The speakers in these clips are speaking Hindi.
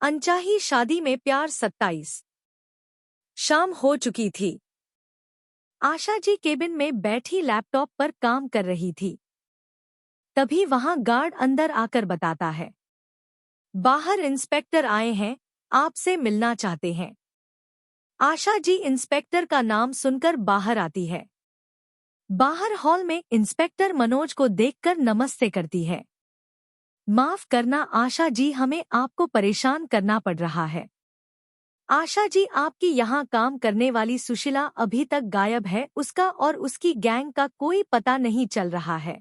अनचाही शादी में प्यार 27। शाम हो चुकी थी। आशा जी केबिन में बैठी लैपटॉप पर काम कर रही थी। तभी वहां गार्ड अंदर आकर बताता है, बाहर इंस्पेक्टर आए हैं, आपसे मिलना चाहते हैं। आशा जी इंस्पेक्टर का नाम सुनकर बाहर आती है। बाहर हॉल में इंस्पेक्टर मनोज को देखकर नमस्ते करती है। माफ करना आशा जी, हमें आपको परेशान करना पड़ रहा है। आशा जी, आपकी यहाँ काम करने वाली सुशीला अभी तक गायब है, उसका और उसकी गैंग का कोई पता नहीं चल रहा है।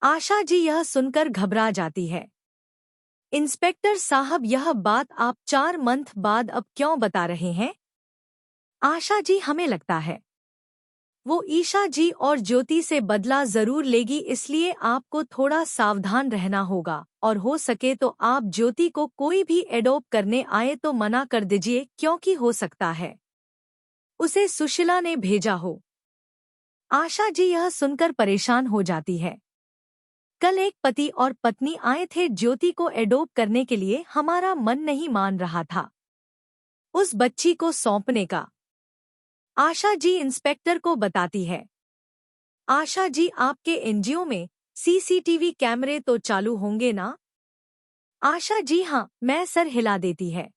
आशा जी यह सुनकर घबरा जाती है। इंस्पेक्टर साहब, यह बात आप 4 मंथ बाद अब क्यों बता रहे हैं? आशा जी, हमें लगता है वो ईशा जी और ज्योति से बदला जरूर लेगी, इसलिए आपको थोड़ा सावधान रहना होगा और हो सके तो आप ज्योति को कोई भी एडॉप्ट करने आए तो मना कर दीजिए, क्योंकि हो सकता है उसे सुशीला ने भेजा हो। आशा जी यह सुनकर परेशान हो जाती है। कल एक पति और पत्नी आए थे ज्योति को एडॉप्ट करने के लिए, हमारा मन नहीं मान रहा था उस बच्ची को सौंपने का। आशा जी इंस्पेक्टर को बताती है। आशा जी, आपके एनजीओ में सीसीटीवी कैमरे तो चालू होंगे ना? आशा जी, हाँ, मैं सर हिला देती है।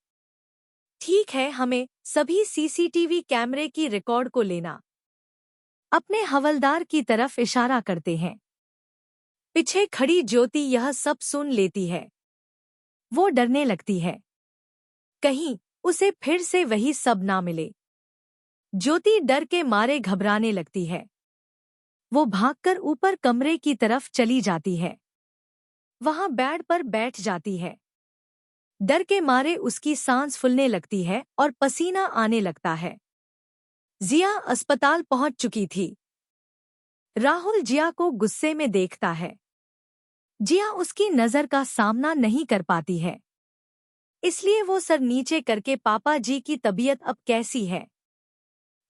ठीक है, हमें सभी सीसीटीवी कैमरे की रिकॉर्ड को लेना। अपने हवलदार की तरफ इशारा करते हैं। पीछे खड़ी ज्योति यह सब सुन लेती है। वो डरने लगती है, कहीं उसे फिर से वही सब ना मिले। ज्योति डर के मारे घबराने लगती है। वो भागकर ऊपर कमरे की तरफ चली जाती है। वहां बेड पर बैठ जाती है। डर के मारे उसकी सांस फूलने लगती है और पसीना आने लगता है। जिया अस्पताल पहुंच चुकी थी। राहुल जिया को गुस्से में देखता है। जिया उसकी नजर का सामना नहीं कर पाती है, इसलिए वो सर नीचे करके, पापा जी की तबीयत अब कैसी है?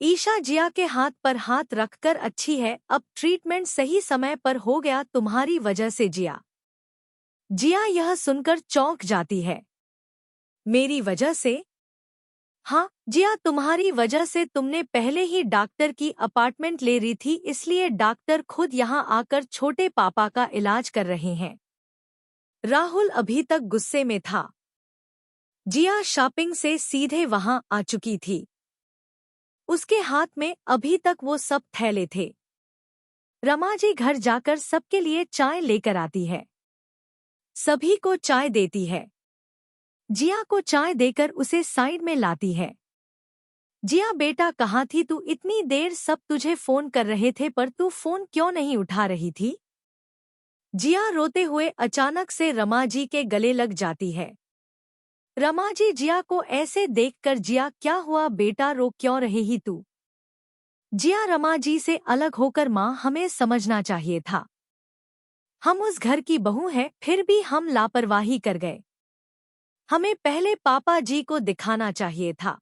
ईशा जिया के हाथ पर हाथ रखकर, अच्छी है, अब ट्रीटमेंट सही समय पर हो गया तुम्हारी वजह से जिया। जिया यह सुनकर चौंक जाती है। मेरी वजह से? हाँ जिया, तुम्हारी वजह से। तुमने पहले ही डॉक्टर की अपार्टमेंट ले रही थी, इसलिए डॉक्टर खुद यहाँ आकर छोटे पापा का इलाज कर रहे हैं। राहुल अभी तक गुस्से में था। जिया शॉपिंग से सीधे वहां आ चुकी थी। उसके हाथ में अभी तक वो सब थैले थे। रमा जी घर जाकर सबके लिए चाय लेकर आती है। सभी को चाय देती है। जिया को चाय देकर उसे साइड में लाती है। जिया बेटा, कहाँ थी तू इतनी देर? सब तुझे फोन कर रहे थे पर तू फोन क्यों नहीं उठा रही थी? जिया रोते हुए अचानक से रमा जी के गले लग जाती है। रमा जी जिया को ऐसे देखकर, जिया क्या हुआ बेटा, रो क्यों रही ही तू? जिया, रमा जी से अलग होकर माँ, हमें समझना चाहिए था। हम उस घर की बहू हैं, फिर भी हम लापरवाही कर गए। हमें पहले पापा जी को दिखाना चाहिए था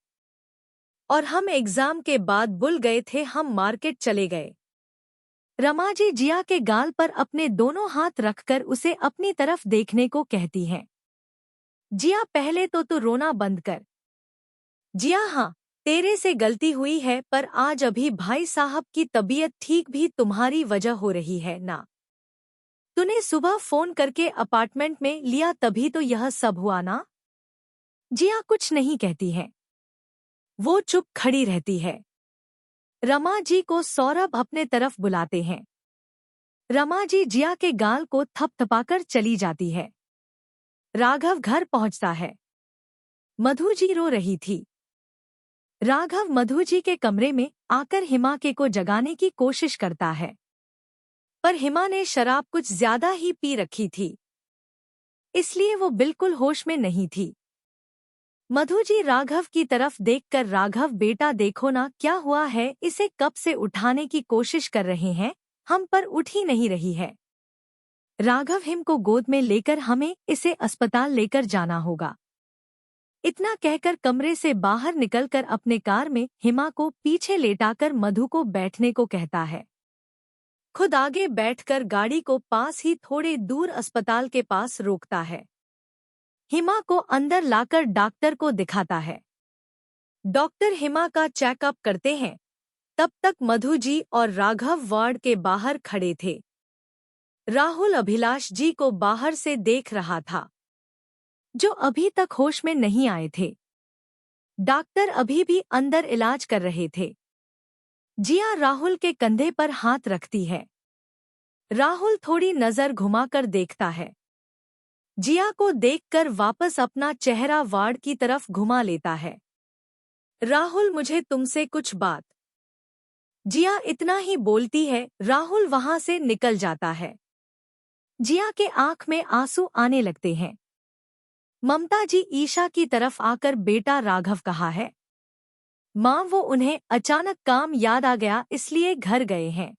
और हम एग्जाम के बाद भूल गए थे, हम मार्केट चले गए। रमा जी जिया के गाल पर अपने दोनों हाथ रखकर उसे अपनी तरफ देखने को कहती हैं। जिया, पहले तो तू रोना बंद कर। जिया, हाँ, तेरे से गलती हुई है, पर आज अभी भाई साहब की तबीयत ठीक भी तुम्हारी वजह हो रही है ना? तूने सुबह फोन करके अपार्टमेंट में लिया तभी तो यह सब हुआ ना? जिया कुछ नहीं कहती है। वो चुप खड़ी रहती है। रमा जी को सौरभ अपने तरफ बुलाते हैं। रमा जी जिया के गाल को थपथपाकर चली जाती है। राघव घर पहुंचता है। मधु जी रो रही थी। राघव मधु जी के कमरे में आकर हिमा के को जगाने की कोशिश करता है, पर हिमा ने शराब कुछ ज्यादा ही पी रखी थी, इसलिए वो बिल्कुल होश में नहीं थी। मधु जी राघव की तरफ देखकर, राघव बेटा देखो ना क्या हुआ है, इसे कब से उठाने की कोशिश कर रहे हैं हम, पर उठ ही नहीं रही है। राघव, हिम को गोद में लेकर हमें इसे अस्पताल लेकर जाना होगा। इतना कहकर कमरे से बाहर निकलकर अपने कार में हिमा को पीछे लेटाकर मधु को बैठने को कहता है। खुद आगे बैठकर गाड़ी को पास ही थोड़े दूर अस्पताल के पास रोकता है। हिमा को अंदर लाकर डॉक्टर को दिखाता है। डॉक्टर हिमा का चेकअप करते हैं। तब तक मधु जी और राघव वार्ड के बाहर खड़े थे। राहुल अभिलाष जी को बाहर से देख रहा था, जो अभी तक होश में नहीं आए थे। डॉक्टर अभी भी अंदर इलाज कर रहे थे। जिया राहुल के कंधे पर हाथ रखती है। राहुल थोड़ी नजर घुमाकर देखता है। जिया को देखकर वापस अपना चेहरा वार्ड की तरफ घुमा लेता है। राहुल, मुझे तुमसे कुछ बात। जिया इतना ही बोलती है। राहुल वहां से निकल जाता है। जिया के आंख में आंसू आने लगते हैं। ममता जी ईशा की तरफ आकर बेटा राघव कहाँ है? माँ, वो उन्हें अचानक काम याद आ गया इसलिए घर गए हैं,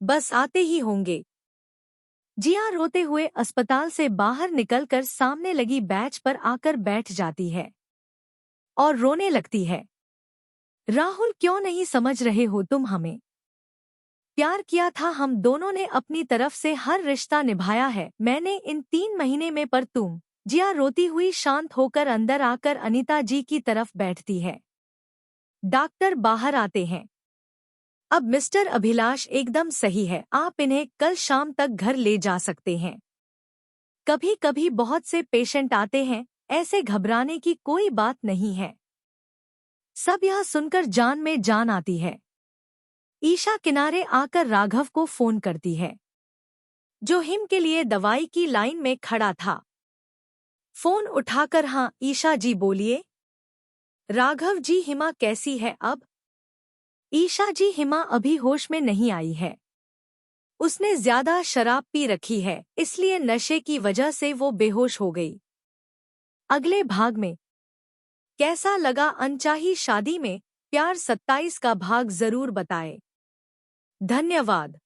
बस आते ही होंगे। जिया रोते हुए अस्पताल से बाहर निकलकर सामने लगी बेंच पर आकर बैठ जाती है और रोने लगती है। राहुल, क्यों नहीं समझ रहे हो तुम? हमें प्यार किया था, हम दोनों ने अपनी तरफ से हर रिश्ता निभाया है मैंने इन 3 महीने में, पर तुम। जिया रोती हुई शांत होकर अंदर आकर अनीता जी की तरफ बैठती है। डॉक्टर बाहर आते हैं। अब मिस्टर अभिलाष एकदम सही है, आप इन्हें कल शाम तक घर ले जा सकते हैं। कभी कभी बहुत से पेशेंट आते हैं, ऐसे घबराने की कोई बात नहीं है। सब यह सुनकर जान में जान आती है। ईशा किनारे आकर राघव को फोन करती है, जो हिम के लिए दवाई की लाइन में खड़ा था। फोन उठाकर, हाँ ईशा जी बोलिए। राघव जी, हिमा कैसी है अब? ईशा जी, हिमा अभी होश में नहीं आई है। उसने ज्यादा शराब पी रखी है, इसलिए नशे की वजह से वो बेहोश हो गई। अगले भाग में कैसा लगा अनचाही शादी में प्यार 27 का भाग जरूर बताएं। धन्यवाद।